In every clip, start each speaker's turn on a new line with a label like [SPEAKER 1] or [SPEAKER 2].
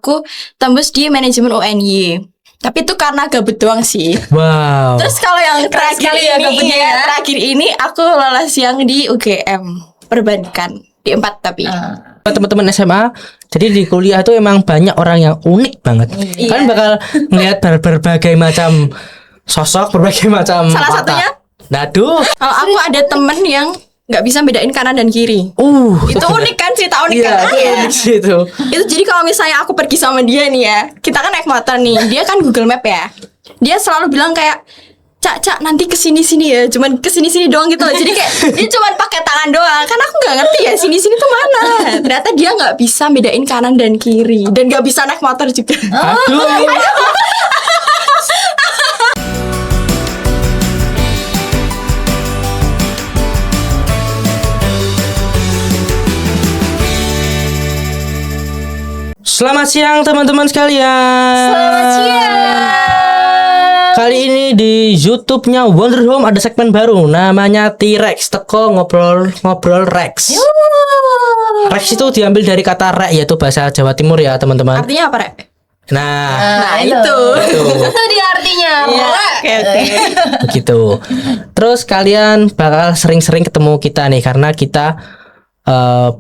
[SPEAKER 1] aku tembus di manajemen UNY. Tapi itu karena gabut doang sih.
[SPEAKER 2] Wow.
[SPEAKER 1] Terus kalau yang terakhir ini aku lolos yang di UGM perbankan di 4 tapi.
[SPEAKER 2] Teman-teman SMA, jadi di kuliah itu emang banyak orang yang unik banget. Kan bakal melihat berbagai macam sosok, berbagai macam
[SPEAKER 1] Salah satunya?
[SPEAKER 2] Aduh.
[SPEAKER 1] Kalau aku ada temen yang nggak bisa bedain kanan dan kiri.
[SPEAKER 2] Itu
[SPEAKER 1] unik kan, cerita unik
[SPEAKER 2] iya,
[SPEAKER 1] kan?
[SPEAKER 2] unik sih itu.
[SPEAKER 1] Itu jadi kalau misalnya aku pergi sama dia nih ya, kita kan naik motor nih, dia kan Google Map ya. Dia selalu bilang kayak, Cak, nanti kesini ya, cuman kesini doang gitu loh. Jadi kayak dia cuman pakai tangan doang. Kan aku nggak ngerti ya sini tuh mana. Ternyata dia nggak bisa bedain kanan dan kiri dan nggak bisa naik motor juga.
[SPEAKER 2] Aduh. Selamat siang teman-teman sekalian.
[SPEAKER 1] Selamat siang.
[SPEAKER 2] Kali ini di YouTube-nya Wonder Home ada segmen baru namanya T-Rex, teko ngobrol Rex. Rex itu diambil dari kata rek, yaitu bahasa Jawa Timur ya teman-teman.
[SPEAKER 1] Artinya apa, Rek?
[SPEAKER 2] Nah
[SPEAKER 1] itu.
[SPEAKER 3] Itu dia artinya.
[SPEAKER 1] Oke.
[SPEAKER 2] Begitu. Terus kalian bakal sering-sering ketemu kita nih karena kita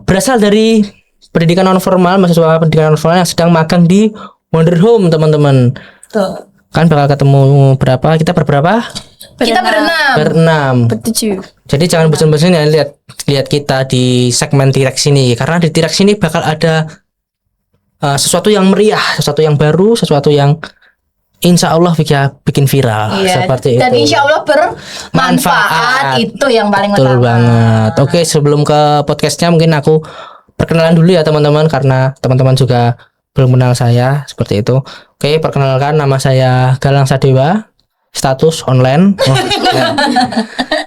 [SPEAKER 2] berasal dari pendidikan non formal, mahasiswa pendidikan non formal yang sedang magang di Wonder Home teman-teman.
[SPEAKER 3] Tuh.
[SPEAKER 2] Kan bakal ketemu berapa? Kita berberapa?
[SPEAKER 3] Kita berenam.
[SPEAKER 2] Berenam.
[SPEAKER 1] Bertujuh.
[SPEAKER 2] Jadi jangan bosan-bosan ya lihat kita di segmen T-Rex ini, karena di T-Rex ini bakal ada sesuatu yang meriah, sesuatu yang baru, sesuatu yang insya Allah bikin viral.
[SPEAKER 3] Iya.
[SPEAKER 2] Seperti
[SPEAKER 3] Dan
[SPEAKER 2] itu.
[SPEAKER 3] insya Allah bermanfaat. Itu yang paling
[SPEAKER 2] Betul
[SPEAKER 3] utama.
[SPEAKER 2] banget. Oke, sebelum ke podcastnya mungkin aku perkenalan dulu ya teman-teman, karena teman-teman juga belum kenal saya seperti itu. Oke, perkenalkan, nama saya Galang Sadewa, status online.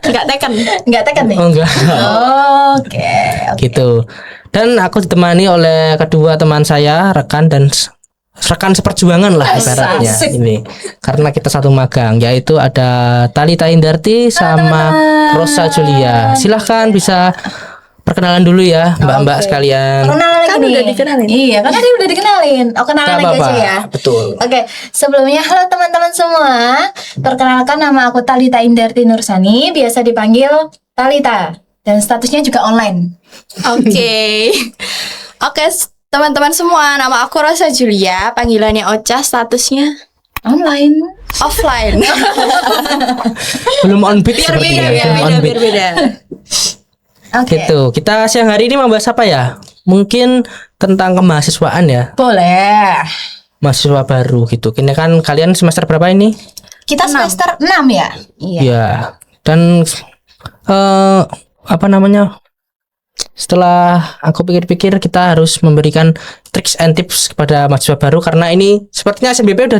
[SPEAKER 1] Enggak teken.
[SPEAKER 3] Enggak tekan nih.
[SPEAKER 2] Oh enggak.
[SPEAKER 3] Oke.
[SPEAKER 2] Gitu. Dan aku ditemani oleh kedua teman saya, rekan seperjuangan lah ibaratnya
[SPEAKER 3] Asik.
[SPEAKER 2] ini. Karena kita satu magang, yaitu ada Talita Indarti sama Rosa Julia. Silahkan bisa perkenalan dulu ya mbak-mbak
[SPEAKER 3] Oke.
[SPEAKER 2] sekalian.
[SPEAKER 3] Kenalan lagi
[SPEAKER 1] Kan
[SPEAKER 3] nih.
[SPEAKER 1] udah dikenalin.
[SPEAKER 3] Iya, kan tadi udah dikenalin. Oh, kenalan
[SPEAKER 2] Gak
[SPEAKER 3] lagi
[SPEAKER 2] apa-apa.
[SPEAKER 3] aja ya.
[SPEAKER 2] Betul.
[SPEAKER 3] Oke, sebelumnya halo teman-teman semua. Perkenalkan, nama aku Talita Indarti Nursani, biasa dipanggil Talita, dan statusnya juga online.
[SPEAKER 1] Oke, teman-teman semua, nama aku Rosa Julia, panggilannya Ocha, statusnya
[SPEAKER 3] Online.
[SPEAKER 1] offline.
[SPEAKER 2] Belum on beat sepertinya. Belum on beat.
[SPEAKER 1] beda.
[SPEAKER 3] Oke.
[SPEAKER 2] Gitu. Kita siang hari ini membahas apa ya? Mungkin tentang kemahasiswaan ya.
[SPEAKER 3] Boleh.
[SPEAKER 2] Mahasiswa baru gitu. Kini kan kalian semester berapa ini?
[SPEAKER 3] Kita semester 6 ya? Iya.
[SPEAKER 2] Ya. Dan apa namanya? Setelah aku pikir-pikir, kita harus memberikan tricks and tips kepada mahasiswa baru, karena ini sepertinya SNBP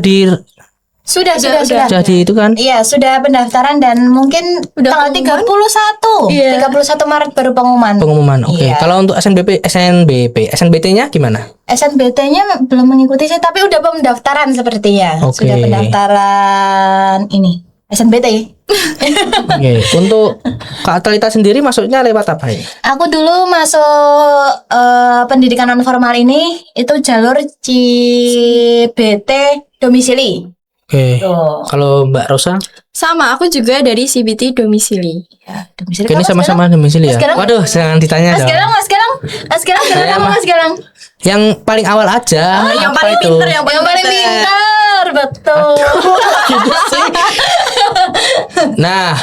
[SPEAKER 3] Sudah.
[SPEAKER 2] udah di itu kan.
[SPEAKER 3] Iya, sudah pendaftaran dan mungkin
[SPEAKER 1] Udah
[SPEAKER 3] tanggal 31.
[SPEAKER 1] Iya.
[SPEAKER 3] 31 Maret baru pengumuman.
[SPEAKER 2] Oke.
[SPEAKER 3] Iya.
[SPEAKER 2] Kalau untuk SNBT-nya gimana?
[SPEAKER 3] SNBT-nya belum mengikuti sih, tapi udah pendaftaran sepertinya.
[SPEAKER 2] Oke.
[SPEAKER 3] Sudah pendaftaran ini SNBT.
[SPEAKER 2] Oke. Untuk Kak Talita sendiri masuknya lewat apa ini?
[SPEAKER 3] Aku dulu masuk pendidikan non formal ini itu jalur CBT domisili.
[SPEAKER 2] Oke.
[SPEAKER 3] Tuh.
[SPEAKER 2] Kalau Mbak Rosa?
[SPEAKER 1] Sama, aku juga dari CBT domisili.
[SPEAKER 3] Ya, domisili.
[SPEAKER 2] Ini
[SPEAKER 3] Kamu
[SPEAKER 2] sama-sama domisili ya?
[SPEAKER 3] Mas Galang?
[SPEAKER 2] Waduh, jangan ditanya
[SPEAKER 3] Mas
[SPEAKER 2] dong.
[SPEAKER 3] Galang,
[SPEAKER 2] Saya
[SPEAKER 3] kamu
[SPEAKER 2] mah-
[SPEAKER 3] Mas Galang.
[SPEAKER 2] Yang paling awal aja.
[SPEAKER 1] yang
[SPEAKER 2] apa
[SPEAKER 1] paling
[SPEAKER 2] itu?
[SPEAKER 1] pinter, yang
[SPEAKER 3] Yang paling pintar, betul.
[SPEAKER 2] Nah,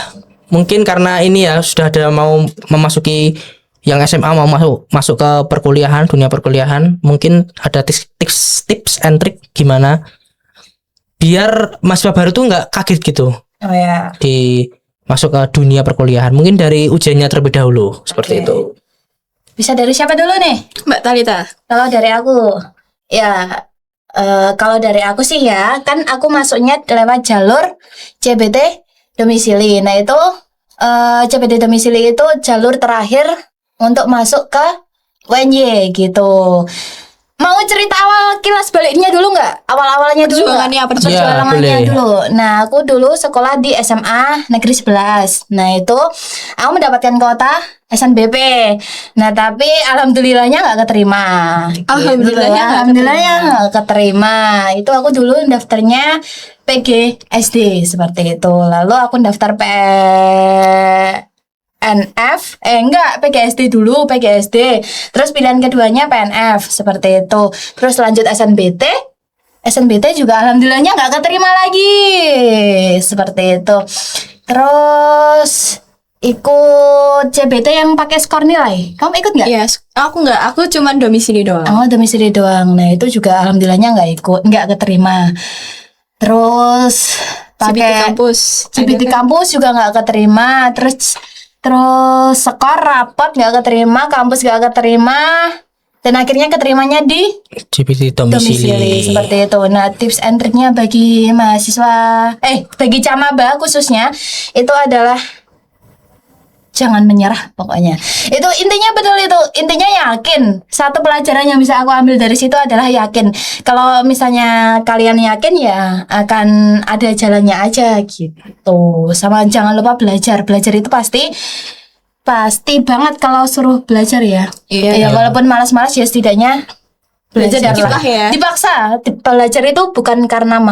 [SPEAKER 2] mungkin karena ini ya sudah ada mau memasuki yang SMA, mau masuk ke perkuliahan, dunia perkuliahan, mungkin ada tips and trick gimana biar mahasiswa baru tuh nggak kaget gitu
[SPEAKER 3] Oh ya.
[SPEAKER 2] di masuk ke dunia perkuliahan. Mungkin dari ujiannya terlebih dahulu seperti
[SPEAKER 3] Oke.
[SPEAKER 2] itu.
[SPEAKER 3] Bisa dari siapa dulu nih?
[SPEAKER 1] Mbak Talita.
[SPEAKER 3] Kalau dari aku, ya kalau dari aku sih ya, kan aku masuknya lewat jalur CBT domisili. Nah itu CBT domisili itu jalur terakhir untuk masuk ke UNY gitu. Mau cerita awal kilas baliknya dulu nggak? Awal-awalnya dulu nggak?
[SPEAKER 1] Perjuangannya,
[SPEAKER 3] Perjuangannya
[SPEAKER 2] boleh.
[SPEAKER 3] dulu. Nah, aku dulu sekolah di SMA Negeri 11. Nah, itu aku mendapatkan kuota SNBP. Nah, tapi alhamdulillahnya nggak keterima.
[SPEAKER 1] Alhamdulillahnya nggak
[SPEAKER 3] Alhamdulillahnya nggak keterima. Itu aku dulu daftarnya PGSD seperti itu. Lalu aku daftar PGSD dulu, PGSD. Terus pilihan keduanya PNF seperti itu. Terus lanjut SNBT juga alhamdulillahnya nggak keterima lagi seperti itu. Terus ikut CBT yang pakai skor nilai. Kamu ikut nggak?
[SPEAKER 1] Iya, aku nggak, aku cuman domisili doang.
[SPEAKER 3] Oh, domisili doang. Nah, itu juga alhamdulillahnya nggak keterima. Terus
[SPEAKER 1] CBT
[SPEAKER 3] pakai
[SPEAKER 1] kampus.
[SPEAKER 3] CBT
[SPEAKER 1] Ada kan?
[SPEAKER 3] kampus juga nggak keterima. Terus skor rapot nggak keterima, kampus nggak keterima, dan akhirnya keterimanya di
[SPEAKER 2] CBT
[SPEAKER 3] domisili
[SPEAKER 2] domisili.
[SPEAKER 3] seperti itu. Nah, tips and triknya bagi mahasiswa, bagi camaba khususnya itu adalah jangan menyerah pokoknya. Itu intinya betul itu. Intinya yakin. Satu pelajaran yang bisa aku ambil dari situ adalah yakin. Kalau misalnya kalian yakin ya akan ada jalannya aja gitu. Sama jangan lupa belajar. Belajar itu pasti banget kalau suruh belajar ya.
[SPEAKER 1] Iya.
[SPEAKER 3] Ya walaupun malas-malas ya setidaknya
[SPEAKER 1] Belajar
[SPEAKER 3] belajar
[SPEAKER 1] dikit lah ya.
[SPEAKER 3] Dipaksa. Belajar itu bukan karena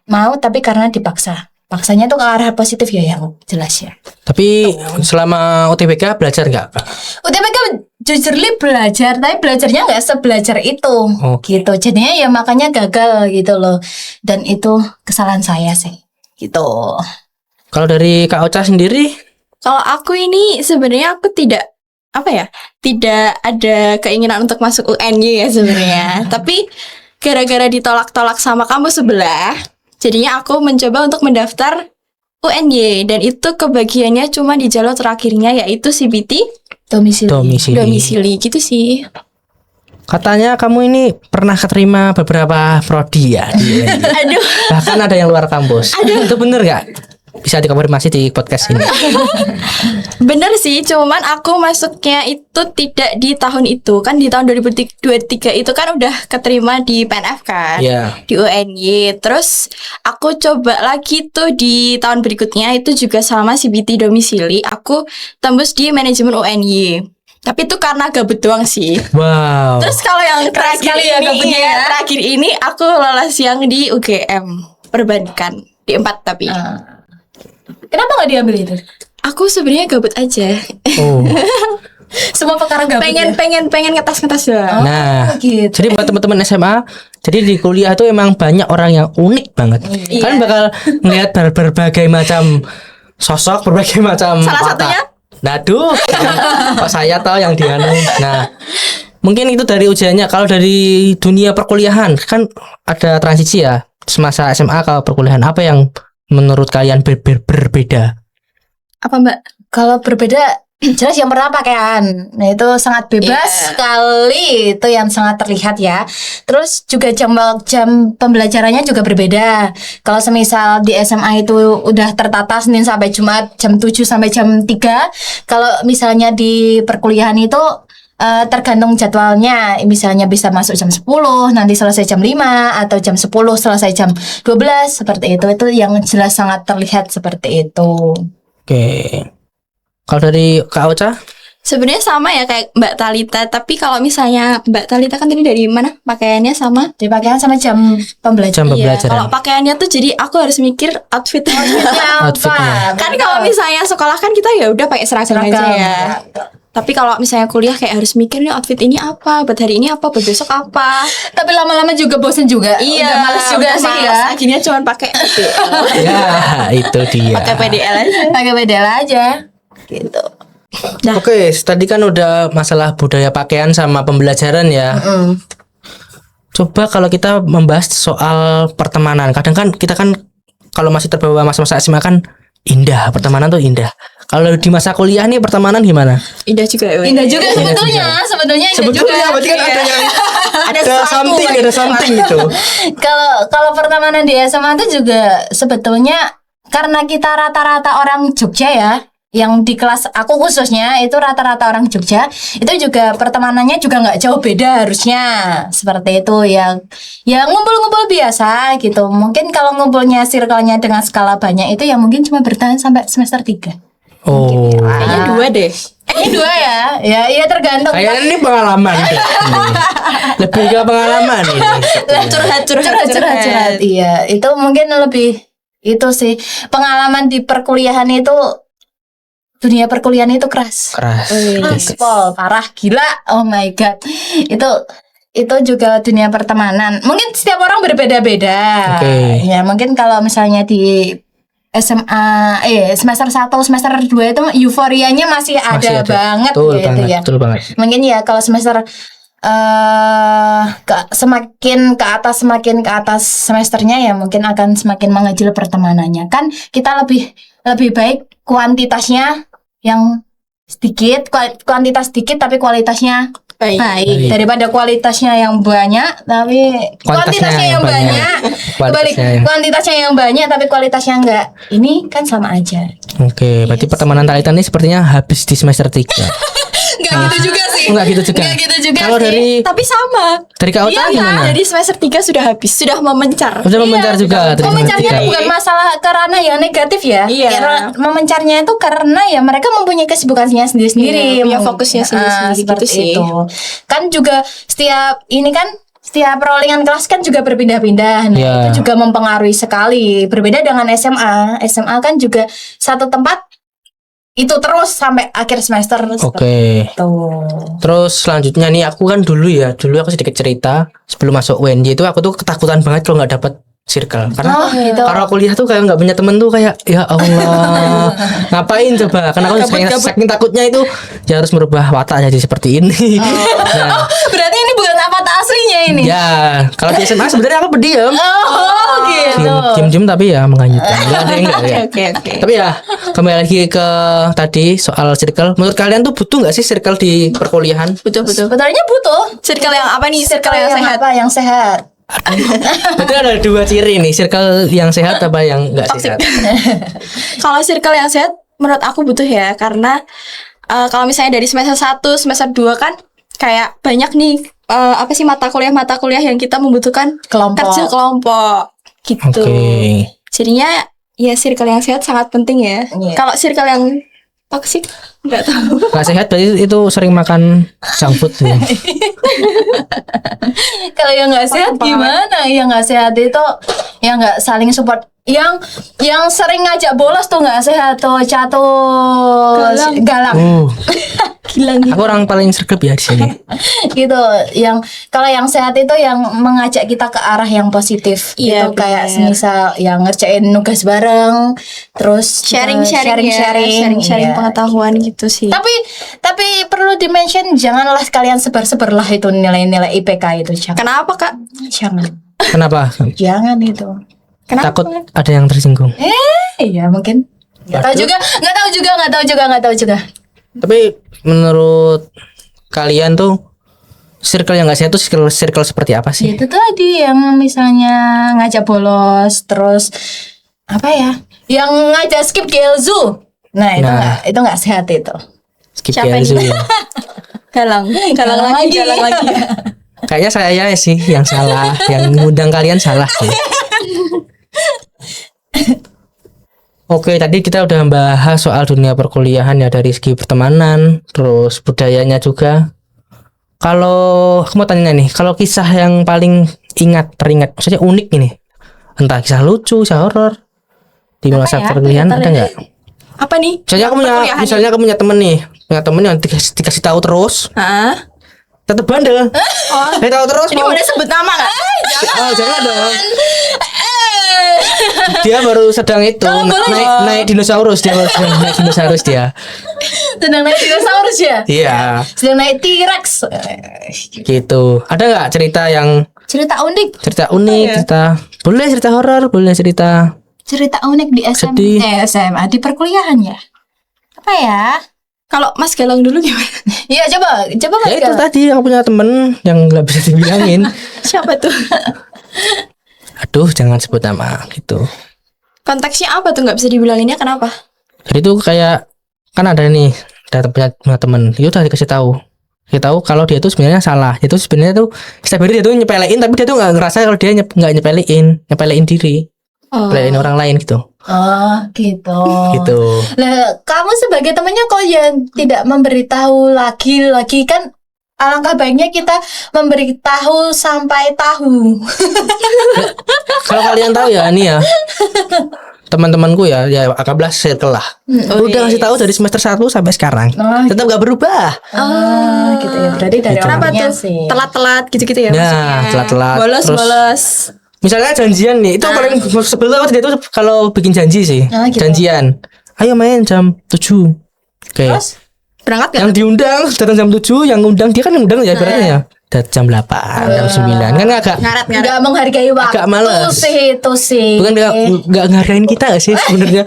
[SPEAKER 3] mau tapi karena dipaksa. Paksanya tuh ke arah positif ya yang jelas ya.
[SPEAKER 2] Tapi selama UTBK belajar nggak?
[SPEAKER 3] UTBK jujurly belajar, tapi belajarnya nggak sebelajar itu,
[SPEAKER 2] Oh.
[SPEAKER 3] gitu. Jadinya ya makanya gagal gitu loh. Dan itu kesalahan saya sih, gitu.
[SPEAKER 2] Kalau dari Kak Ocha sendiri,
[SPEAKER 1] Kalau aku ini sebenarnya aku tidak ada keinginan untuk masuk UNY ya sebenarnya. Tapi gara-gara ditolak-tolak sama kampus sebelah, jadinya aku mencoba untuk mendaftar UNY, dan itu kebagiannya cuma di jalur terakhirnya yaitu CBT
[SPEAKER 2] domisili.
[SPEAKER 1] domisili gitu sih.
[SPEAKER 2] Katanya kamu ini pernah keterima beberapa prodi ya di UNY.
[SPEAKER 1] Aduh,
[SPEAKER 2] Bahkan ada yang luar kampus. Itu bener nggak? Bisa dikonfirmasi di podcast ini.
[SPEAKER 1] bener sih, cuman aku masuknya itu tidak di tahun itu. Kan di tahun 2023 itu kan udah keterima di PNF kan,
[SPEAKER 2] Iya.
[SPEAKER 1] di UNY. Terus aku coba lagi tuh di tahun berikutnya, itu juga sama CBT domisili. Aku tembus di manajemen UNY. Tapi itu karena gabut doang sih.
[SPEAKER 2] Wow.
[SPEAKER 1] Terus kalau yang
[SPEAKER 3] Keras
[SPEAKER 1] terakhir
[SPEAKER 3] sekali ya
[SPEAKER 1] ini,
[SPEAKER 3] gabutnya ya.
[SPEAKER 1] terakhir ini aku lolos yang di UGM perbandingan di 4 tapi.
[SPEAKER 3] Kenapa nggak diambil itu?
[SPEAKER 1] Aku sebenarnya gabut aja.
[SPEAKER 2] Oh.
[SPEAKER 3] Semua perkara gabut ya?
[SPEAKER 1] pengen ngetas doang.
[SPEAKER 2] Nah,
[SPEAKER 3] gitu.
[SPEAKER 2] jadi buat teman-teman SMA, jadi di kuliah itu emang banyak orang yang unik banget.
[SPEAKER 1] Iya.
[SPEAKER 2] Kalian bakal melihat berbagai macam sosok, berbagai macam
[SPEAKER 1] Salah
[SPEAKER 2] watak.
[SPEAKER 1] satunya?
[SPEAKER 2] Naduh, kok saya tahu yang dianu. Nah, mungkin itu dari ujiannya. Kalau dari dunia perkuliahan kan ada transisi ya, semasa SMA ke perkuliahan. Apa yang menurut kalian berbeda?
[SPEAKER 1] Apa Mbak?
[SPEAKER 3] Kalau berbeda, jelas yang pertama pakaian. Nah, itu sangat bebas
[SPEAKER 1] Iya.
[SPEAKER 3] sekali, itu yang sangat terlihat ya. Terus juga jam pembelajarannya juga berbeda. Kalau semisal di SMA itu udah tertata Senin sampai Jumat jam 7 sampai jam 3. Kalau misalnya di perkuliahan itu tergantung jadwalnya. Misalnya bisa masuk jam 10, nanti selesai jam 5, atau jam 10 selesai jam 12, seperti itu. Itu yang jelas sangat terlihat seperti itu.
[SPEAKER 2] Oke. Kalau dari Kak Ocha?
[SPEAKER 1] Sebenarnya sama ya kayak Mbak Talita, tapi kalau misalnya Mbak Talita kan tadi dari mana? Pakaiannya sama.
[SPEAKER 3] Di pakaian sama jam pembelajaran.
[SPEAKER 2] Jam
[SPEAKER 1] Iya,
[SPEAKER 2] pembelajaran.
[SPEAKER 1] kalau pakaiannya tuh jadi aku harus mikir outfit.
[SPEAKER 2] Outfitnya.
[SPEAKER 1] Kan kalau misalnya sekolah kan kita ya udah pakai seragam aja ya. Tapi kalau misalnya kuliah kayak harus mikir nih outfit ini apa, buat hari ini apa, buat besok apa.
[SPEAKER 3] Tapi lama-lama juga bosen juga. Udah males juga
[SPEAKER 1] udah
[SPEAKER 3] sih
[SPEAKER 1] males.
[SPEAKER 3] ya.
[SPEAKER 1] Akhirnya cuma pakai
[SPEAKER 2] Ya, itu dia.
[SPEAKER 1] pakai PDL aja.
[SPEAKER 3] Pakai bedel aja. Gitu.
[SPEAKER 2] Oke, tadi kan udah masalah budaya pakaian sama pembelajaran ya. Coba kalau kita membahas soal pertemanan. Kadang kan kita kan kalau masih terbawa masa-masa SMA kan indah, pertemanan tuh indah. Kalau di masa kuliah nih pertemanan gimana?
[SPEAKER 1] Indah juga ya.
[SPEAKER 3] Indah juga
[SPEAKER 2] Indah
[SPEAKER 3] sebetulnya indah juga.
[SPEAKER 2] berarti kan ada yang ada
[SPEAKER 1] sesuatu
[SPEAKER 2] something,
[SPEAKER 1] gitu.
[SPEAKER 2] ada something gitu.
[SPEAKER 3] Kalau pertemanan di SMA itu juga sebetulnya karena kita rata-rata orang Jogja ya. yang di kelas aku khususnya itu rata-rata orang Jogja, itu juga pertemanannya juga nggak jauh beda harusnya seperti itu ya. Ya ngumpul-ngumpul biasa gitu. Mungkin kalau ngumpulnya circle-nya dengan skala banyak itu ya mungkin cuma bertahan sampai semester 3.
[SPEAKER 2] Oh.
[SPEAKER 1] Kayaknya 2 deh.
[SPEAKER 3] Ini 2 ya. Ya tergantung.
[SPEAKER 2] Kayaknya ini pengalaman deh. Ini. Lebih ke pengalaman ini.
[SPEAKER 3] Curhat. Iya, itu mungkin lebih itu sih pengalaman di perkuliahan itu. Dunia perkuliahan itu keras. Aspol, parah, gila. Oh my god. Itu juga dunia pertemanan. Mungkin setiap orang berbeda-beda.
[SPEAKER 2] Oke.
[SPEAKER 3] Ya, mungkin kalau misalnya di SMA semester 1, semester 2 itu euforianya masih ada banget
[SPEAKER 2] betul
[SPEAKER 3] gitu
[SPEAKER 2] banget,
[SPEAKER 3] ya.
[SPEAKER 2] Betul banget.
[SPEAKER 3] Mungkin ya kalau semester semakin ke atas semesternya ya mungkin akan semakin mengecil pertemanannya. Kan kita lebih baik kuantitasnya yang sedikit, kuantitas sedikit tapi kualitasnya baik daripada kualitasnya yang banyak tapi kuantitasnya yang banyak. Kuantitasnya yang banyak tapi kualitasnya enggak. Ini kan sama aja.
[SPEAKER 2] Oke, berarti pertemanan Talita ini sepertinya habis di semester 3.
[SPEAKER 1] Enggak gitu juga sih.
[SPEAKER 2] Enggak gitu juga. Kalau dari
[SPEAKER 1] Tapi sama.
[SPEAKER 2] dari Kak Ota gimana?
[SPEAKER 1] Jadi semester 3 sudah habis, sudah memencar.
[SPEAKER 2] Sudah memencar juga dari semester
[SPEAKER 3] Memencarnya
[SPEAKER 2] 3.
[SPEAKER 3] bukan masalah karena yang negatif ya.
[SPEAKER 1] Iya.
[SPEAKER 3] Memencarnya itu karena ya mereka mempunyai kesibukannya sendiri-sendiri,
[SPEAKER 1] Iya, punya fokusnya sendiri-sendiri
[SPEAKER 3] seperti
[SPEAKER 1] gitu sih.
[SPEAKER 3] itu. Kan juga setiap rollingan kelas kan juga berpindah-pindah. Nah,
[SPEAKER 2] Iya.
[SPEAKER 3] itu juga mempengaruhi sekali. Berbeda dengan SMA. SMA kan juga satu tempat itu terus sampai akhir semester.
[SPEAKER 2] Oke.
[SPEAKER 3] Tuh.
[SPEAKER 2] Terus selanjutnya nih aku kan dulu aku sedikit cerita sebelum masuk UNJ itu aku tuh ketakutan banget kalau nggak dapat circle karena
[SPEAKER 3] Gitu.
[SPEAKER 2] karena kuliah tuh kayak nggak punya temen tuh kayak ya Allah ngapain coba karena aku saking takutnya itu ya harus merubah watak jadi seperti ini. Nah,
[SPEAKER 3] Berarti ini bukan avatar aslinya ini.
[SPEAKER 2] ya kalau di SMA sebenarnya aku pendiam,
[SPEAKER 3] Oh, gitu.
[SPEAKER 2] diem tapi ya menghanyutkan. Enggak ya.
[SPEAKER 1] Oke.
[SPEAKER 2] Tapi ya kembali lagi ke tadi soal circle. Menurut kalian tuh butuh nggak sih circle di perkuliahan?
[SPEAKER 1] Betul.
[SPEAKER 3] Sebetulnya butuh.
[SPEAKER 1] Circle yang apa nih? Circle yang sehat.
[SPEAKER 3] Apa yang sehat?
[SPEAKER 2] Berarti ada 2 ciri nih, circle yang sehat apa yang enggak sehat.
[SPEAKER 1] Kalau circle yang sehat menurut aku butuh ya, karena kalau misalnya dari semester 1, semester 2 kan kayak banyak nih mata kuliah yang kita membutuhkan
[SPEAKER 3] Kelompok.
[SPEAKER 1] kerja kelompok gitu.
[SPEAKER 2] Oke.
[SPEAKER 1] Jadinya ya circle yang sehat sangat penting ya.
[SPEAKER 3] Iya.
[SPEAKER 1] Kalau circle yang toksik nggak tahu.
[SPEAKER 2] Enggak sehat berarti itu sering makan junk food ya.
[SPEAKER 3] Kalau yang nggak sehat gimana? Yang nggak sehat itu yang nggak saling support. Yang sering ngajak bolos tuh nggak sehat tuh, galang.
[SPEAKER 1] Gila nih.
[SPEAKER 2] Aku orang paling sergap ya di sini.
[SPEAKER 3] Gitu. Kalau yang sehat itu yang mengajak kita ke arah yang positif.
[SPEAKER 1] Iya,
[SPEAKER 3] Itu kayak
[SPEAKER 1] bener.
[SPEAKER 3] semisal yang ngerjain nugas bareng, terus
[SPEAKER 1] Sharing
[SPEAKER 3] iya.
[SPEAKER 1] pengetahuan gitu sih.
[SPEAKER 3] Tapi perlu dimention janganlah kalian sebar-sebarlah itu nilai-nilai IPK itu jangan.
[SPEAKER 1] Kenapa Kak?
[SPEAKER 2] Kenapa?
[SPEAKER 3] Jangan itu.
[SPEAKER 1] Kenapa?
[SPEAKER 2] Takut ada yang tersinggung.
[SPEAKER 3] Iya mungkin. Nggak tahu juga.
[SPEAKER 2] Tapi menurut kalian tuh circle yang nggak sehat tuh circle seperti apa
[SPEAKER 3] Ya,
[SPEAKER 2] sih?
[SPEAKER 3] itu tadi yang misalnya ngajak bolos, terus apa ya? Yang ngajak skip Gelzu. Nah, itu nggak sehat itu.
[SPEAKER 2] Skip
[SPEAKER 1] Siapa
[SPEAKER 2] Gelzu
[SPEAKER 1] ini?
[SPEAKER 2] ya.
[SPEAKER 1] Galang lagi.
[SPEAKER 2] Kayaknya saya sih yang salah, yang ngundang kalian salah sih. Oke, tadi kita udah bahas soal dunia perkuliahan ya dari segi pertemanan, terus budayanya juga. Kalau aku mau tanya nih, kalau kisah yang paling teringat, maksudnya unik ini, entah kisah lucu, kisah horor di masa perkuliahan ada nggak?
[SPEAKER 1] Apa nih?
[SPEAKER 2] Misalnya aku punya temen yang dikasih tahu terus, tetap bandel. Saya tahu terus.
[SPEAKER 1] Ini boleh sebut nama nggak?
[SPEAKER 2] Jangan dong. Dia baru sedang itu naik dinosaurus dia.
[SPEAKER 3] Sedang naik dinosaurus ya?
[SPEAKER 2] Iya.
[SPEAKER 3] Sedang naik T-Rex.
[SPEAKER 2] Gitu. Ada nggak cerita
[SPEAKER 3] Cerita unik.
[SPEAKER 2] cerita boleh cerita horor, boleh cerita
[SPEAKER 3] Cerita unik di
[SPEAKER 2] Sedih.
[SPEAKER 3] SMA di perkuliahan ya. Apa ya?
[SPEAKER 1] Kalau Mas Galang dulu gimana?
[SPEAKER 3] Iya coba Mas
[SPEAKER 2] ya itu
[SPEAKER 3] Galang.
[SPEAKER 2] tadi aku punya temen yang nggak bisa dibilangin.
[SPEAKER 1] Siapa tuh?
[SPEAKER 2] Aduh, jangan sebut nama gitu.
[SPEAKER 1] Konteksnya apa tuh nggak bisa dibilanginnya kenapa?
[SPEAKER 2] Jadi itu kayak kan ada nih, punya temen, itu udah dikasih tahu. Kita tahu kalau dia tuh sebenarnya salah. Itu sebenarnya tuh setiap hari dia tuh nyepelein, tapi dia tuh nggak ngerasa kalau dia nggak nyepelein diri, nyepelein orang lain gitu.
[SPEAKER 3] Oh, gitu.
[SPEAKER 2] Gitu.
[SPEAKER 3] Lah, kamu sebagai temannya kok yang tidak memberitahu lagi kan alangkah baiknya kita memberitahu sampai tahu.
[SPEAKER 2] Kalau kalian tahu ya ini ya, teman-temanku ya 18 circle lah. Udah ngasih tahu dari semester 1 sampai sekarang. Tetap gak berubah.
[SPEAKER 3] Gitu ya. Berarti dari
[SPEAKER 2] Gitu.
[SPEAKER 1] Kenapa
[SPEAKER 3] orangnya
[SPEAKER 1] tuh?
[SPEAKER 3] sih.
[SPEAKER 1] Telat-telat gitu-gitu ya
[SPEAKER 2] Nah,
[SPEAKER 1] maksudnya.
[SPEAKER 2] telat-telat. Terus
[SPEAKER 1] Bolos-bolos.
[SPEAKER 2] misalnya janjian nih, itu paling sebel banget dia tuh kalau bikin janji sih.
[SPEAKER 3] Gitu.
[SPEAKER 2] Janjian. Ayo main jam 7. Oke.
[SPEAKER 3] Terus
[SPEAKER 1] Berangkat gak?
[SPEAKER 2] Yang diundang datang jam 7, yang undang dia kan ngundang ya ibaratnya ya. Jam 8, jam 9 kan agak
[SPEAKER 1] Ngaret-ngaret.
[SPEAKER 3] nggak menghargai waktu
[SPEAKER 2] Agak males.
[SPEAKER 3] itu sih.
[SPEAKER 2] bukan nggak ngehargain kita gak sih sebenarnya.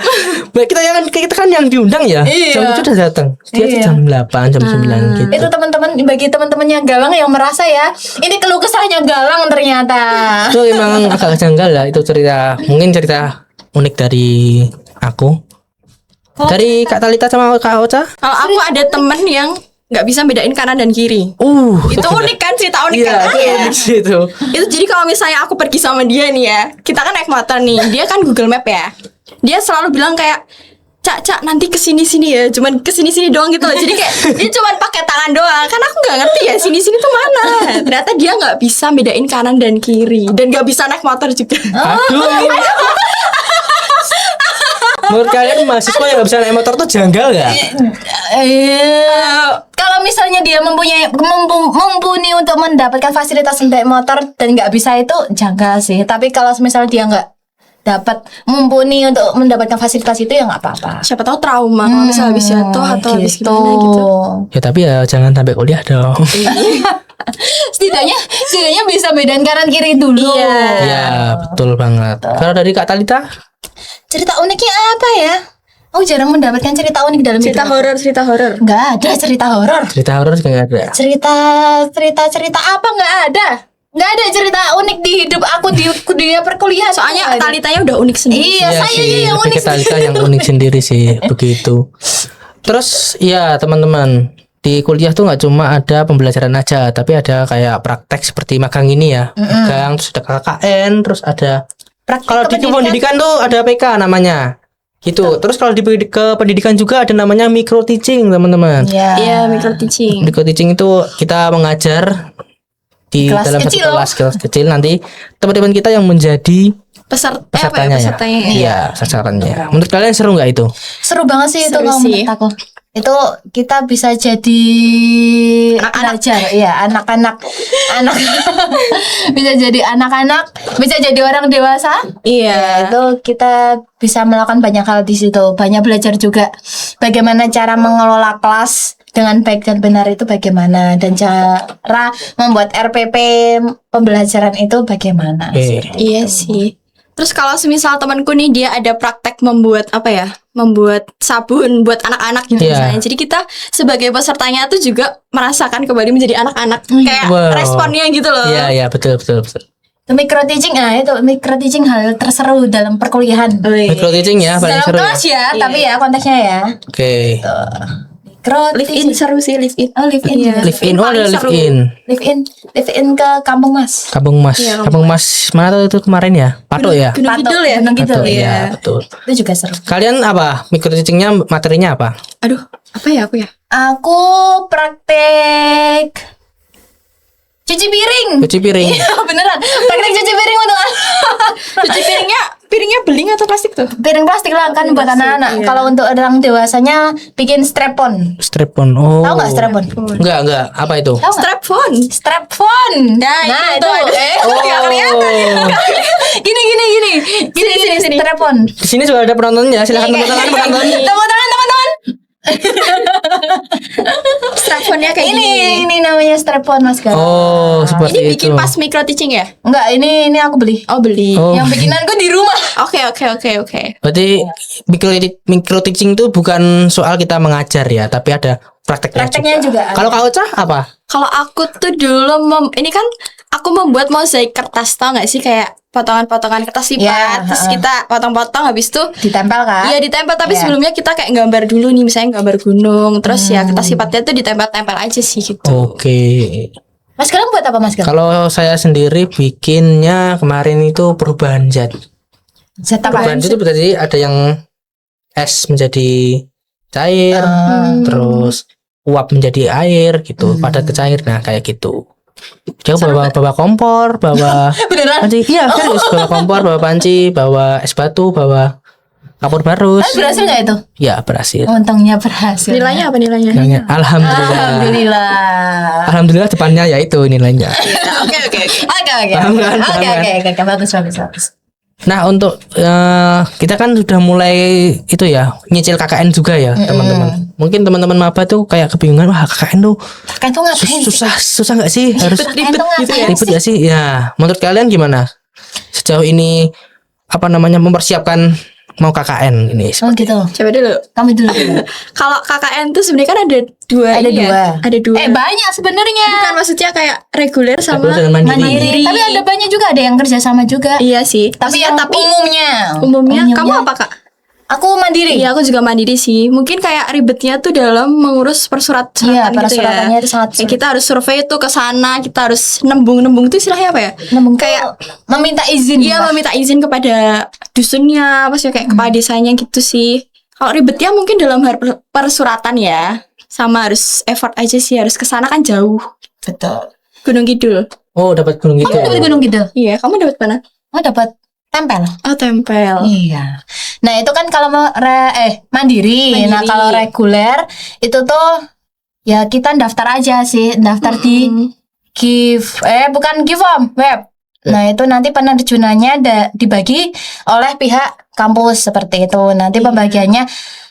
[SPEAKER 2] kita kan yang diundang ya.
[SPEAKER 3] Iya.
[SPEAKER 2] Jam 7 udah datang. Dia tuh jam 8, jam 9 gitu.
[SPEAKER 3] Itu teman-teman, bagi teman-temannya Galang yang merasa ya, ini keluh kesahnya Galang ternyata.
[SPEAKER 2] Itu emang agak janggal lah, itu mungkin cerita unik dari aku. Dari Kak Talita sama Kak Ocha.
[SPEAKER 1] Kalau aku ada temen yang nggak bisa bedain kanan dan kiri. Itu unik kan, cerita unik
[SPEAKER 2] Iya,
[SPEAKER 1] kan?
[SPEAKER 2] itu unik sih itu.
[SPEAKER 1] Itu jadi kalau misalnya aku pergi sama dia nih ya, kita kan naik motor nih, dia kan Google Map ya. Dia selalu bilang kayak, Cak nanti kesini ya, cuman kesini doang gitu loh. Jadi kayak dia cuman pakai tangan doang. Kan aku nggak ngerti ya sini tuh mana. Ternyata dia nggak bisa bedain kanan dan kiri dan nggak bisa naik motor juga.
[SPEAKER 2] Aduh. Menurut kalian mahasiswa yang gak bisa naik motor tuh janggal gak?
[SPEAKER 3] Kalau misalnya dia mumpuni untuk mendapatkan fasilitas naik motor dan nggak bisa, itu janggal sih. Tapi kalau misalnya dia nggak dapat mumpuni untuk mendapatkan fasilitas itu, ya nggak apa-apa.
[SPEAKER 1] Siapa tahu trauma kalau misalnya habis jatuh atau habis
[SPEAKER 3] Gitu.
[SPEAKER 1] gimana gitu.
[SPEAKER 2] Ya tapi ya jangan sampai kuliah dong.
[SPEAKER 3] setidaknya bisa bedain kanan kiri dulu.
[SPEAKER 1] Iya.
[SPEAKER 2] Ya betul banget. Kalau dari Kak Talita?
[SPEAKER 3] Apa ya? Oh, jarang mendapatkan cerita unik dalam
[SPEAKER 1] Cerita
[SPEAKER 3] hidup.
[SPEAKER 1] horor.
[SPEAKER 3] Nggak ada cerita horor.
[SPEAKER 2] Cerita horor juga gak ada.
[SPEAKER 3] Cerita apa nggak ada? Nggak ada cerita unik di hidup aku di perkuliahan.
[SPEAKER 1] Soalnya
[SPEAKER 3] Nggak ada.
[SPEAKER 1] Talitanya udah unik sendiri.
[SPEAKER 3] Iya, saya
[SPEAKER 2] sih,
[SPEAKER 3] yang
[SPEAKER 2] lebih
[SPEAKER 3] unik
[SPEAKER 2] ke Talita yang unik sendiri sih begitu. Terus ya teman-teman, di kuliah tuh nggak cuma ada pembelajaran aja, tapi ada kayak praktek seperti magang ini ya. Magang, terus ada KKN, terus ada kalau di pendidikan tuh ada PK namanya. Gitu. Terus kalau di pendidikan juga ada namanya micro teaching, teman-teman.
[SPEAKER 1] Iya, micro teaching.
[SPEAKER 2] Micro teaching itu kita mengajar di
[SPEAKER 3] Kelas
[SPEAKER 2] dalam
[SPEAKER 3] kecil.
[SPEAKER 2] satu kelas kecil, nanti teman-teman kita yang menjadi
[SPEAKER 1] Pesertanya
[SPEAKER 2] pesertanya ya.
[SPEAKER 1] ya?
[SPEAKER 2] Iya, sasarannya. Menurut kalian seru nggak itu?
[SPEAKER 3] Seru banget sih itu
[SPEAKER 1] Seru
[SPEAKER 3] kalau
[SPEAKER 1] sih.
[SPEAKER 3] menurut aku. Itu kita bisa jadi belajar, ya anak-anak bisa jadi anak-anak, bisa jadi orang dewasa.
[SPEAKER 1] Iya.
[SPEAKER 3] Itu kita bisa melakukan banyak hal di situ. Banyak belajar juga bagaimana cara mengelola kelas dengan baik dan benar itu bagaimana, dan cara membuat RPP pembelajaran itu bagaimana.
[SPEAKER 1] Iya sih. Terus kalau semisal temanku nih dia ada praktek membuat membuat sabun buat anak-anak gitu
[SPEAKER 2] Iya.
[SPEAKER 1] misalnya. Jadi kita sebagai pesertanya tuh juga merasakan kembali menjadi anak-anak. Kayak
[SPEAKER 2] Wow.
[SPEAKER 1] responnya gitu loh.
[SPEAKER 2] Iya, betul.
[SPEAKER 3] Itu micro teaching, itu micro teaching hal terseru dalam perkuliahan.
[SPEAKER 2] Micro teaching ya paling
[SPEAKER 3] Dalam
[SPEAKER 2] seru ya.
[SPEAKER 3] kelas ya, tapi ya konteksnya ya.
[SPEAKER 2] Oke.
[SPEAKER 3] Micro
[SPEAKER 1] Live
[SPEAKER 3] teaching.
[SPEAKER 1] in seru sih, live in.
[SPEAKER 3] Oh, live in.
[SPEAKER 1] Iya.
[SPEAKER 3] juga.
[SPEAKER 2] Live in,
[SPEAKER 1] Paling
[SPEAKER 2] ada live
[SPEAKER 1] seru.
[SPEAKER 2] in.
[SPEAKER 3] Live in ke Kampung Mas.
[SPEAKER 2] Kampung Mas.
[SPEAKER 1] Iya,
[SPEAKER 2] Kampung Mas mana tuh itu kemarin ya? Patok ya?
[SPEAKER 1] Gunung
[SPEAKER 3] Patok,
[SPEAKER 1] Kidul ya.
[SPEAKER 3] Gunung Kidul,
[SPEAKER 2] Patok,
[SPEAKER 3] iya.
[SPEAKER 2] iya, betul.
[SPEAKER 3] Itu juga seru.
[SPEAKER 2] Kalian apa? Micro teachingnya materinya apa?
[SPEAKER 1] Aduh, apa ya aku ya?
[SPEAKER 3] Aku praktek cuci piring.
[SPEAKER 2] Cuci piring.
[SPEAKER 3] Iya, beneran. Praktek cuci piring untuk
[SPEAKER 1] Cuci piringnya beling atau plastik tuh?
[SPEAKER 3] piring plastik lah kan buat anak-anak.
[SPEAKER 1] iya.
[SPEAKER 3] Kalau untuk orang dewasanya bikin strap-on.
[SPEAKER 2] Strap-on. Oh.
[SPEAKER 3] Tahu nggak strap-on?
[SPEAKER 2] Enggak. Apa itu?
[SPEAKER 3] Tahu nggak?
[SPEAKER 1] Strap phone.
[SPEAKER 3] Strap-on.
[SPEAKER 1] Nah, itu.
[SPEAKER 3] Nggak kelihatan. Gini.
[SPEAKER 1] Sini.
[SPEAKER 3] Strap-on.
[SPEAKER 2] Di sini juga ada penontonnya. Silakan
[SPEAKER 3] Iya,
[SPEAKER 2] tepuk tangan penonton.
[SPEAKER 3] Tepuk tangan teman-teman.
[SPEAKER 1] Strap phone-nya kayak gini.
[SPEAKER 3] Ini namanya strap-on, Mas Gar.
[SPEAKER 2] Oh,
[SPEAKER 1] Ini
[SPEAKER 2] seperti itu.
[SPEAKER 1] bikin pas micro teaching ya?
[SPEAKER 3] Enggak, ini aku beli.
[SPEAKER 1] Oh, beli.
[SPEAKER 2] Oh.
[SPEAKER 3] Yang bikinanku di rumah.
[SPEAKER 1] Oke.
[SPEAKER 2] Berarti micro teaching itu bukan soal kita mengajar ya, tapi ada prakteknya
[SPEAKER 3] Prakteknya juga ada.
[SPEAKER 2] Kalau Kak Ocha apa?
[SPEAKER 1] Kalau aku tuh dulu ini kan aku membuat mozaik kertas, tau gak sih, kayak potongan-potongan kertas lipat,
[SPEAKER 3] Iya,
[SPEAKER 1] terus kita potong-potong, habis itu
[SPEAKER 3] Ditempel kan?
[SPEAKER 1] iya ditempel, tapi
[SPEAKER 3] Iya.
[SPEAKER 1] sebelumnya kita kayak gambar dulu nih, misalnya gambar gunung, terus ya kertas lipatnya tuh ditempel-tempel aja sih gitu.
[SPEAKER 2] Oke.
[SPEAKER 3] Mas Galang buat apa Mas Galang?
[SPEAKER 2] Kalau saya sendiri bikinnya kemarin itu perubahan zat.
[SPEAKER 3] Zat apa?
[SPEAKER 2] Perubahan zat itu berarti ada yang es menjadi cair, terus uap menjadi air gitu, padat ke cair. Nah, kayak gitu. Dia bawa kompor, bawa
[SPEAKER 3] Beneran?
[SPEAKER 2] panci. Iya, serius. Bawa kompor, bawa panci, bawa es batu, bawa kapur barus.
[SPEAKER 3] Berhasil nggak itu?
[SPEAKER 2] Ya, berhasil.
[SPEAKER 3] Untungnya berhasil.
[SPEAKER 1] Nilainya apa nilainya?
[SPEAKER 2] Nilainya, Alhamdulillah.
[SPEAKER 3] Alhamdulillah.
[SPEAKER 2] Alhamdulillah depannya ya itu nilainya.
[SPEAKER 3] Oke.
[SPEAKER 2] Paham kan? Paham kan?
[SPEAKER 3] Oke. Bagus.
[SPEAKER 2] Nah, untuk kita kan sudah mulai itu ya, nyicil KKN juga ya, teman-teman. Mungkin teman-teman maba tuh kayak kebingungan, wah KKN tuh
[SPEAKER 3] Kan tuh ngapain sih?
[SPEAKER 2] susah nggak sih? Harus
[SPEAKER 3] Ribet gitu ya?
[SPEAKER 2] ribet nggak sih? Ya, menurut kalian gimana? Sejauh ini apa namanya mempersiapkan mau KKN ini?
[SPEAKER 3] Oh gitu.
[SPEAKER 1] Coba dulu.
[SPEAKER 3] Kamu dulu.
[SPEAKER 1] Kalau KKN tuh sebenarnya kan ada dua
[SPEAKER 3] Ada
[SPEAKER 1] ini ya.
[SPEAKER 3] dua.
[SPEAKER 1] Ada dua.
[SPEAKER 3] Banyak sebenarnya.
[SPEAKER 1] Bukan, maksudnya kayak reguler sama
[SPEAKER 2] Reguler dan mandiri.
[SPEAKER 3] Mandiri. Tapi ada banyak juga, ada yang kerja sama juga.
[SPEAKER 1] Iya sih.
[SPEAKER 3] Tapi
[SPEAKER 1] Maksudnya,
[SPEAKER 3] yang umumnya.
[SPEAKER 1] umumnya kamu apa Kak?
[SPEAKER 3] Aku mandiri.
[SPEAKER 1] Iya, aku juga mandiri sih. Mungkin kayak ribetnya tuh dalam mengurus persuratan
[SPEAKER 3] Iya,
[SPEAKER 1] gitu
[SPEAKER 3] persuratannya
[SPEAKER 1] ya.
[SPEAKER 3] itu sangat
[SPEAKER 1] Kayak kita harus survei tuh ke sana, kita harus nembung itu istilahnya apa ya?
[SPEAKER 3] Nembung
[SPEAKER 1] Kayak
[SPEAKER 3] meminta izin.
[SPEAKER 1] iya,
[SPEAKER 3] Pak.
[SPEAKER 1] meminta izin kepada dusunnya, maksudnya kayak kepala desanya gitu sih. Kalau ribetnya mungkin dalam hal persuratan ya. Sama harus effort aja sih, harus ke sana kan jauh.
[SPEAKER 3] Betul.
[SPEAKER 1] Gunung Kidul.
[SPEAKER 2] Oh, dapat gunung gitu.
[SPEAKER 3] Kamu dapat gunung gitu?
[SPEAKER 1] Iya, kamu dapat mana?
[SPEAKER 3] Oh, dapat tempel.
[SPEAKER 1] Oh, tempel.
[SPEAKER 3] Iya. Nah, itu kan kalau mau mandiri.
[SPEAKER 1] Mandiri.
[SPEAKER 3] Nah, kalau reguler itu tuh ya kita daftar aja sih, daftar di bukan give web. Nah, itu nanti penerjunannya dibagi oleh pihak kampus seperti itu. Nanti pembagiannya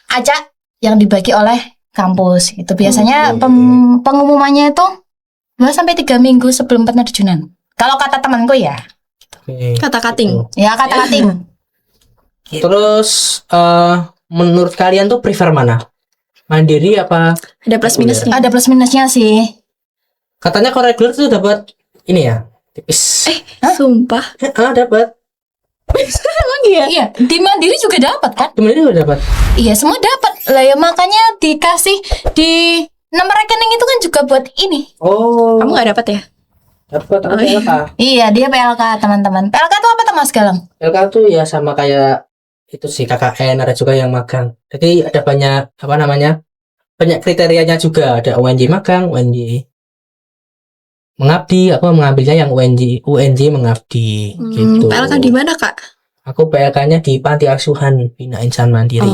[SPEAKER 3] acak yang dibagi oleh kampus. Itu biasanya pengumumannya itu 2 sampai 3 minggu sebelum penerjunan. Kalau kata temanku ya.
[SPEAKER 2] Oke.
[SPEAKER 1] Kata kating.
[SPEAKER 3] Ya, kata kating.
[SPEAKER 2] Terus menurut kalian tuh prefer mana? Mandiri apa?
[SPEAKER 1] Ada plus minusnya.
[SPEAKER 3] Ada plus minusnya sih.
[SPEAKER 2] Katanya kalau reguler tuh dapat ini ya, tipis.
[SPEAKER 1] Sumpah.
[SPEAKER 2] Dapat.
[SPEAKER 1] Emang iya?
[SPEAKER 3] Iya, di mandiri juga dapat kan?
[SPEAKER 2] Temen ini udah dapat.
[SPEAKER 3] Iya, semua dapat. Lah ya makanya dikasih di nomor rekening itu kan juga buat ini.
[SPEAKER 2] Oh.
[SPEAKER 1] Kamu gak dapat ya?
[SPEAKER 2] Dapat
[SPEAKER 1] Oh, iya.
[SPEAKER 2] LK.
[SPEAKER 3] Iya, dia PLK teman-teman. PLK itu apa tuh Mas Galang?
[SPEAKER 2] LK tuh ya sama kayak itu sih KKN, ada juga yang magang. Jadi ada banyak apa namanya? Banyak kriterianya juga. Ada UNJ magang, UNJ mengabdi. Aku mengambilnya yang UNJ mengabdi gitu.
[SPEAKER 1] PLK di mana Kak?
[SPEAKER 2] Aku PLK-nya di Panti Asuhan Bina Insan Mandiri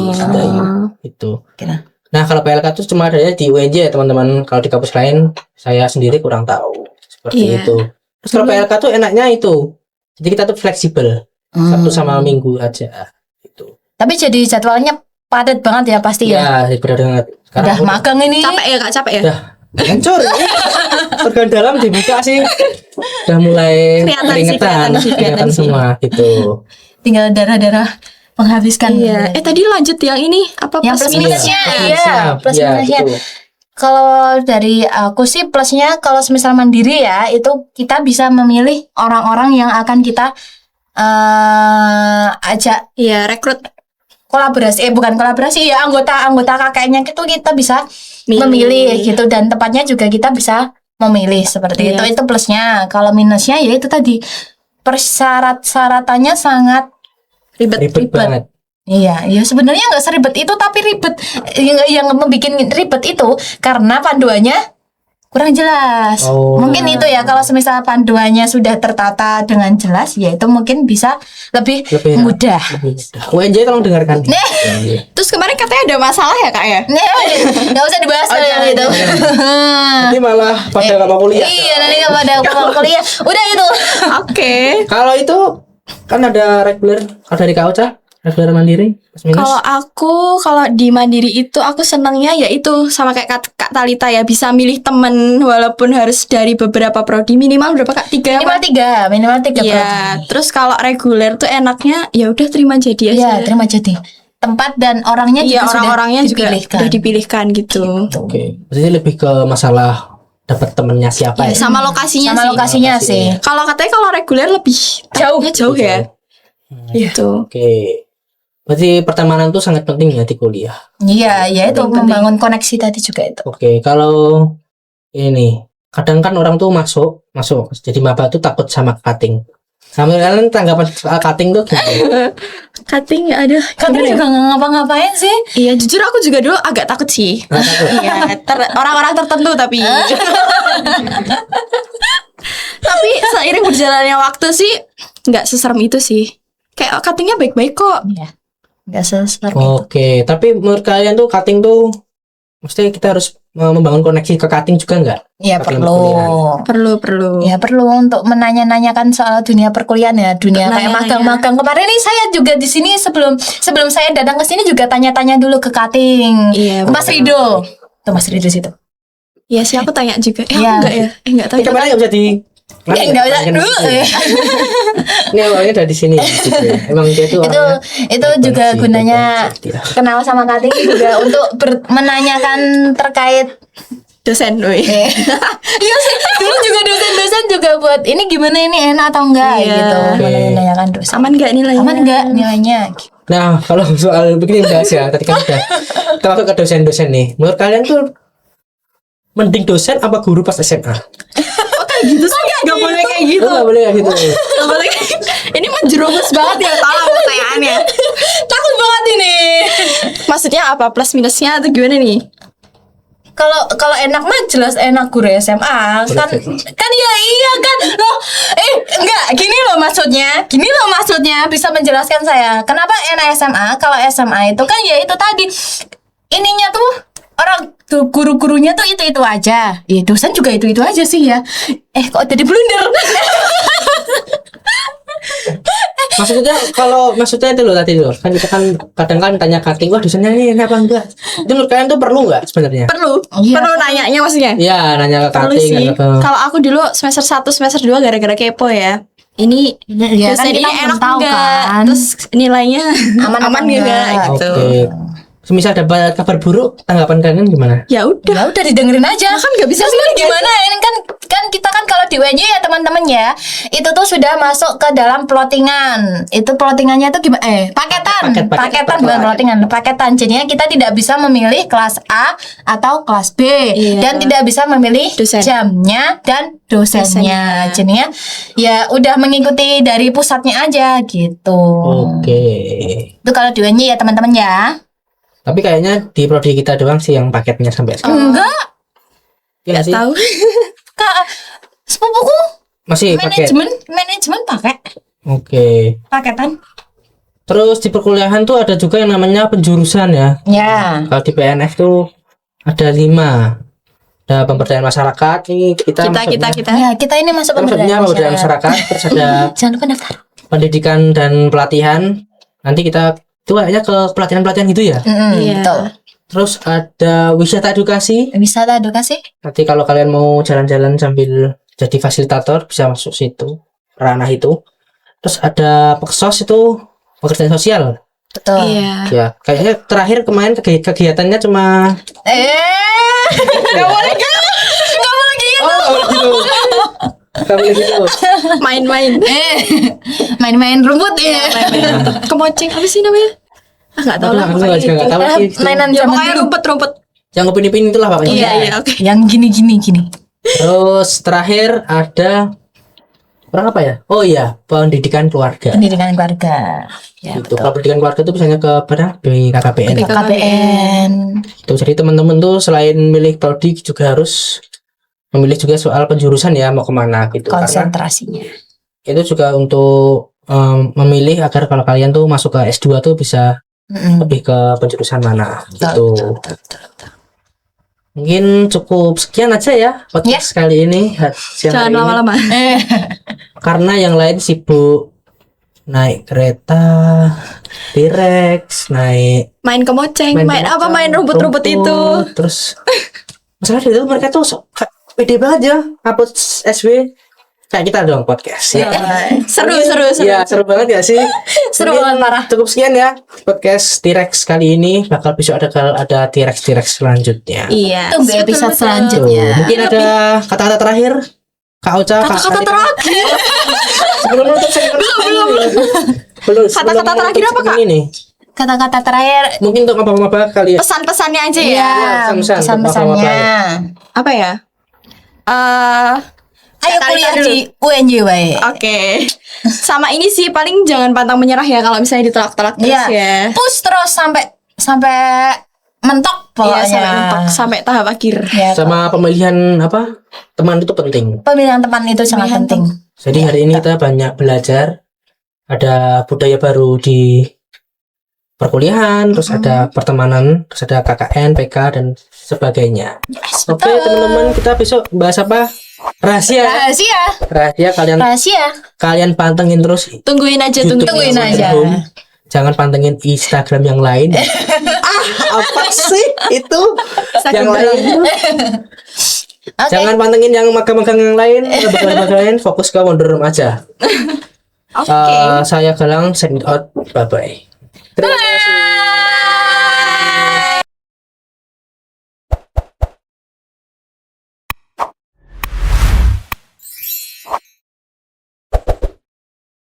[SPEAKER 2] gitu.
[SPEAKER 3] Kira.
[SPEAKER 2] Nah, kalau PLK itu cuma adanya di UNJ ya, teman-teman. Kalau di kampus lain saya sendiri kurang tahu. Seperti
[SPEAKER 1] Iya.
[SPEAKER 2] itu. Terus kalau PLK tuh enaknya itu. Jadi kita tuh fleksibel. Sabtu sama Minggu aja gitu.
[SPEAKER 3] Tapi jadi jadwalnya padat banget ya pasti ya.
[SPEAKER 2] Ya, benar banget. Sekarang
[SPEAKER 3] Udah magang ini.
[SPEAKER 1] Capek ya Kak, capek ya?
[SPEAKER 2] udah hancur. Organ dalam dibuka sih. Udah mulai
[SPEAKER 1] Kelihatan sih,
[SPEAKER 2] keringetan,
[SPEAKER 1] kelihatan sih.
[SPEAKER 2] semua gitu.
[SPEAKER 3] Tinggal darah-darah menghabiskan.
[SPEAKER 1] Iya. Tadi lanjut yang ini apa
[SPEAKER 3] Yang plus minusnya.
[SPEAKER 2] Iya,
[SPEAKER 3] Iya, plus
[SPEAKER 2] iya,
[SPEAKER 3] minusnya.
[SPEAKER 2] gitu.
[SPEAKER 3] Kalau dari aku sih plusnya kalau semisal mandiri ya, itu kita bisa memilih orang-orang yang akan kita ajak
[SPEAKER 1] Iya, rekrut.
[SPEAKER 3] kolaborasi, bukan kolaborasi ya, anggota KKN-nya itu kita bisa memilih gitu, dan tempatnya juga kita bisa memilih seperti
[SPEAKER 1] Iya.
[SPEAKER 3] itu plusnya. Kalau minusnya ya itu tadi persyaratannya sangat
[SPEAKER 2] Ribet banget.
[SPEAKER 3] iya sebenarnya nggak seribet itu, tapi ribet yang membuat ribet itu karena panduannya kurang jelas.
[SPEAKER 2] Oh.
[SPEAKER 3] Mungkin itu ya, kalau semisal panduannya sudah tertata dengan jelas, ya itu mungkin bisa lebih mudah.
[SPEAKER 2] UNJ tolong dengarkan. UNJ.
[SPEAKER 1] Terus kemarin katanya ada masalah ya Kak ya?
[SPEAKER 3] Nggak usah dibahas kalau yang itu.
[SPEAKER 2] Nanti malah pada nggak mau kuliah.
[SPEAKER 3] Iya, nanti kalau ada mau kuliah, udah itu.
[SPEAKER 1] Oke.
[SPEAKER 2] Kalau itu kan ada reguler, kalau dari Kak Ocha, reguler mandiri, plus minus.
[SPEAKER 1] Kalau aku, kalau di mandiri itu aku senangnya ya itu sama kayak Kak Talita ya, bisa milih temen walaupun harus dari beberapa prodi, minimal berapa Kak? 3
[SPEAKER 3] Minimal tiga
[SPEAKER 1] Iya.
[SPEAKER 3] prodi.
[SPEAKER 1] Terus kalau reguler tuh enaknya ya udah terima jadi aja.
[SPEAKER 3] Iya, terima jadi. Tempat dan orangnya
[SPEAKER 1] Iya,
[SPEAKER 3] juga
[SPEAKER 1] orang-orangnya
[SPEAKER 3] sudah
[SPEAKER 1] juga
[SPEAKER 3] dipilihkan.
[SPEAKER 1] udah dipilihkan gitu.
[SPEAKER 2] Oke. Berarti lebih ke masalah dapat temennya siapa ya?
[SPEAKER 1] Sama lokasinya
[SPEAKER 3] Sama
[SPEAKER 1] sih.
[SPEAKER 3] lokasinya
[SPEAKER 2] Lokasi.
[SPEAKER 3] sih.
[SPEAKER 1] Kalau katanya kalau reguler lebih jauh ya. Gitu.
[SPEAKER 2] Oke. Berarti pertemanan tuh sangat penting ya di kuliah.
[SPEAKER 3] Iya, ya itu
[SPEAKER 1] Penting.
[SPEAKER 3] membangun koneksi tadi juga itu.
[SPEAKER 2] Oke, kalau ini kadang kan orang tuh masuk jadi maba tuh takut sama cutting. Sama kalian tanggapan soal cutting tuh gimana?
[SPEAKER 1] Cutting ada.
[SPEAKER 3] Kan
[SPEAKER 1] gimana ya?
[SPEAKER 3] juga nggak ngapa-ngapain sih.
[SPEAKER 1] Iya, jujur aku juga dulu agak takut sih. Iya, orang-orang tertentu tapi. Tapi seiring berjalannya waktu sih nggak seserem itu sih. Kayak cuttingnya baik-baik kok.
[SPEAKER 3] Iya. Nggak seserem itu.
[SPEAKER 2] Oke, tapi menurut kalian tuh cutting tuh maksudnya kita harus membangun koneksi ke cutting juga nggak?
[SPEAKER 3] Iya
[SPEAKER 2] Cutting
[SPEAKER 3] perlu.
[SPEAKER 2] perkuliahan.
[SPEAKER 1] Perlu.
[SPEAKER 3] Ya perlu untuk menanya-nanyakan soal dunia perkuliahan ya, dunia kayak
[SPEAKER 1] Nanya-nanya.
[SPEAKER 3] magang-magang. Kemarin nih saya juga di sini sebelum saya datang ke sini juga tanya-tanya dulu ke cutting.
[SPEAKER 1] Iya.
[SPEAKER 3] Mas Rido. Tuh Mas Rido situ.
[SPEAKER 1] Iya sih aku tanya juga.
[SPEAKER 3] Iya.
[SPEAKER 1] Aku enggak ya? Enggak tahu.
[SPEAKER 2] Ini kemarin nggak bisa di
[SPEAKER 3] Enggak usah.
[SPEAKER 2] Ini awalnya dari sini. Gitu. Emang dia tuh
[SPEAKER 3] itu
[SPEAKER 2] orangnya
[SPEAKER 3] juga
[SPEAKER 2] koneksi,
[SPEAKER 3] gunanya
[SPEAKER 2] koneksi.
[SPEAKER 3] kenal sama cutting juga untuk menanyakan terkait
[SPEAKER 1] Dosen, woi.
[SPEAKER 3] iya sih dulu juga dosen-dosen juga buat ini gimana ini enak atau enggak
[SPEAKER 1] Iya.
[SPEAKER 3] gitu
[SPEAKER 2] Oke.
[SPEAKER 3] menanyakan dosen
[SPEAKER 1] Aman enggak nilainya?
[SPEAKER 3] aman enggak nilainya.
[SPEAKER 2] Nah, kalau soal begini bahas ya, tadi kan udah kita masuk ke dosen-dosen nih. Menurut kalian tuh mending dosen apa guru pas SMA?
[SPEAKER 1] Gitu sih enggak boleh kayak gitu.
[SPEAKER 2] Lu nggak boleh kayak gitu.
[SPEAKER 1] Nggak boleh. Ini mah jerumus banget ya salah pertanyaannya.
[SPEAKER 3] Takut banget ini.
[SPEAKER 1] Maksudnya apa plus minusnya atau gimana nih?
[SPEAKER 3] Kalau enak mah jelas enak guru SMA kan ya iya kan loh enggak gini loh maksudnya bisa menjelaskan saya kenapa enak SMA. Kalau SMA itu kan ya itu tadi ininya tuh orang tuh guru-gurunya tuh itu aja ya dosen juga itu aja sih ya kok jadi blunder.
[SPEAKER 2] Maksudnya itu loh tadi loh. Kan kita kan kadang kan tanya cutting, wah dosennya ini apa enggak? Itu menurut kalian tuh perlu nggak sebenarnya?
[SPEAKER 1] Perlu.
[SPEAKER 3] Iya.
[SPEAKER 1] Perlu nanyanya maksudnya.
[SPEAKER 2] Iya, nanya ke
[SPEAKER 1] Perlu
[SPEAKER 2] cutting
[SPEAKER 1] sih.
[SPEAKER 2] atau ke
[SPEAKER 1] Kalau aku dulu semester 1 semester 2 gara-gara kepo ya. Ini
[SPEAKER 3] Ya, kan
[SPEAKER 1] dosen
[SPEAKER 3] kita
[SPEAKER 1] ini
[SPEAKER 3] belum
[SPEAKER 1] enak
[SPEAKER 3] tahu
[SPEAKER 1] enggak?
[SPEAKER 3] kan.
[SPEAKER 1] Terus nilainya
[SPEAKER 3] Aman apa
[SPEAKER 1] aman enggak
[SPEAKER 3] enggak?
[SPEAKER 1] gitu.
[SPEAKER 2] Oke. Semisal dapat kabar buruk, tanggapan kalian gimana?
[SPEAKER 1] Ya udah.
[SPEAKER 3] Ya udah didengerin aja
[SPEAKER 1] Kan nggak bisa
[SPEAKER 3] Terus
[SPEAKER 1] milih,
[SPEAKER 3] gimana ini kan kita kan kalau di UNJ ya teman-teman ya itu tuh sudah masuk ke dalam plottingan. Itu plottingannya tuh gimana paketan bukan plottingan, paketan. Jadinya kita tidak bisa memilih kelas A atau kelas B
[SPEAKER 1] Iya.
[SPEAKER 3] dan tidak bisa memilih
[SPEAKER 1] Dosen.
[SPEAKER 3] jamnya dan dosennya.
[SPEAKER 1] Dosennya.
[SPEAKER 3] Jadinya ya udah mengikuti dari pusatnya aja gitu.
[SPEAKER 2] Oke.
[SPEAKER 3] Itu kalau di UNJ ya teman-teman ya.
[SPEAKER 2] Tapi kayaknya di prodi kita doang sih yang paketnya sampai sekarang.
[SPEAKER 3] Enggak,
[SPEAKER 2] Iya nggak sih?
[SPEAKER 1] Tahu.
[SPEAKER 3] Kak, sepupuku
[SPEAKER 2] Masih paket.
[SPEAKER 3] manajemen pakai
[SPEAKER 2] Oke.
[SPEAKER 3] paketan.
[SPEAKER 2] Terus di perkuliahan tuh ada juga yang namanya penjurusan ya.
[SPEAKER 3] Ya.
[SPEAKER 2] Kalau di PNF tuh ada 5. Ada pemberdayaan masyarakat. Ini kita
[SPEAKER 1] Kita.
[SPEAKER 3] Ya, kita ini masuk
[SPEAKER 2] maksudnya pemberdayaan masyarakat. Terus ada
[SPEAKER 3] Jangan lupa daftar.
[SPEAKER 2] pendidikan dan pelatihan. Nanti kita itu kayaknya ke pelatihan-pelatihan gitu ya.
[SPEAKER 1] Iya.
[SPEAKER 3] Betul.
[SPEAKER 2] Terus ada wisata edukasi.
[SPEAKER 3] Wisata edukasi.
[SPEAKER 2] Nanti kalau kalian mau jalan-jalan sambil jadi fasilitator bisa masuk situ, ranah itu. Terus ada peksos itu pekerjaan sosial.
[SPEAKER 3] Betul.
[SPEAKER 1] Iya.
[SPEAKER 2] Ya, kayaknya terakhir kemarin kegiatannya cuma
[SPEAKER 3] Gak boleh gitu.
[SPEAKER 2] oh gitu. Kamu gitu.
[SPEAKER 1] Main-main.
[SPEAKER 3] Main-main rumput ya.
[SPEAKER 1] Kemoceng apa sih namanya? Ah enggak tahu lah.
[SPEAKER 2] Aku juga nggak tahu sih. itu.
[SPEAKER 3] Mainan
[SPEAKER 1] Ya
[SPEAKER 3] zaman
[SPEAKER 1] pokoknya
[SPEAKER 3] dulu.
[SPEAKER 1] rumput-rumput.
[SPEAKER 2] Yang upin-ipin itulah pokoknya.
[SPEAKER 1] Iya, oke.
[SPEAKER 3] Yang gini.
[SPEAKER 2] Terus terakhir ada orang apa ya? Oh iya, pendidikan keluarga.
[SPEAKER 3] Pendidikan keluarga. Ya,
[SPEAKER 2] Itu kalau pendidikan keluarga itu biasanya ke pada BKKBN.
[SPEAKER 3] KPN.
[SPEAKER 2] Itu jadi teman-teman tuh selain milih prodi juga harus memilih juga soal penjurusan ya mau kemana gitu. Karena
[SPEAKER 3] Konsentrasinya.
[SPEAKER 2] itu juga untuk memilih agar kalau kalian tuh masuk ke S2 tuh bisa lebih ke penjurusan mana gitu.
[SPEAKER 3] Betul.
[SPEAKER 2] Mungkin cukup sekian aja ya podcast kali ini. Siang
[SPEAKER 1] Jangan
[SPEAKER 2] hari ini.
[SPEAKER 1] lama-lama.
[SPEAKER 2] Karena yang lain sibuk naik kereta, T-Rex, naik
[SPEAKER 1] Main kemoceng, main apa?
[SPEAKER 2] kemoceng,
[SPEAKER 1] Main rumput-rumput itu.
[SPEAKER 2] Terus masalah itu mereka tuh pede banget ya upload SW kayak kita dong podcast ya.
[SPEAKER 1] Seru.
[SPEAKER 2] Iya seru banget ya sih.
[SPEAKER 3] Seru
[SPEAKER 2] Mungkin
[SPEAKER 3] banget parah.
[SPEAKER 2] Cukup sekian ya podcast T-Rex kali ini. Bakal besok ada T-Rex selanjutnya.
[SPEAKER 1] Iya.
[SPEAKER 3] Tunggu episode
[SPEAKER 2] Tuh,
[SPEAKER 3] selanjutnya.
[SPEAKER 2] mungkin ada kata-kata terakhir Kak Ocha.
[SPEAKER 1] Kata-kata terakhir.
[SPEAKER 2] Sebelum menutup segmen belum.
[SPEAKER 1] Kata-kata terakhir apa, Kak?
[SPEAKER 2] Ini
[SPEAKER 3] Kata-kata terakhir.
[SPEAKER 2] mungkin untuk apa-apa kali ya.
[SPEAKER 1] Pesan-pesannya aja ya.
[SPEAKER 3] Iya,
[SPEAKER 2] pesan-pesan untuk
[SPEAKER 3] pesan-pesannya.
[SPEAKER 2] apa-apa
[SPEAKER 1] Apa ya?
[SPEAKER 3] Ayo
[SPEAKER 1] Kak
[SPEAKER 3] kuliah
[SPEAKER 1] Talita dulu.
[SPEAKER 3] di UNJ wae.
[SPEAKER 1] Oke. Sama ini sih paling jangan pantang menyerah ya kalau misalnya ditolak-tolak terus
[SPEAKER 3] Iya.
[SPEAKER 1] ya.
[SPEAKER 3] Push terus sampai mentok
[SPEAKER 1] Iya,
[SPEAKER 3] pokoknya.
[SPEAKER 1] sampai mentok, sampai tahap akhir.
[SPEAKER 3] Ya,
[SPEAKER 2] Sama pemilihan apa teman itu penting.
[SPEAKER 3] pemilihan teman itu sangat
[SPEAKER 1] Pemilihan
[SPEAKER 3] penting.
[SPEAKER 2] Jadi hari ini kita banyak belajar. Ada budaya baru di perkuliahan, terus ada pertemanan, terus ada KKN, PK dan sebagainya. Oke teman-teman, kita besok bahas apa? Rahasia. Rahasia
[SPEAKER 3] Rahasia.
[SPEAKER 2] kalian pantengin terus
[SPEAKER 1] Tungguin aja,
[SPEAKER 2] YouTube
[SPEAKER 3] Tungguin
[SPEAKER 2] yang
[SPEAKER 3] aja.
[SPEAKER 2] Home. Jangan pantengin Instagram yang lain. Apa sih itu? Yang lain.
[SPEAKER 3] Oke.
[SPEAKER 2] Jangan pantengin yang magang-magang yang lain, lembaga-lembaga lain, fokus ke Wonder Room aja.
[SPEAKER 1] Oke.
[SPEAKER 2] Saya Galang, sign it out. Bye bye. Terima kasih.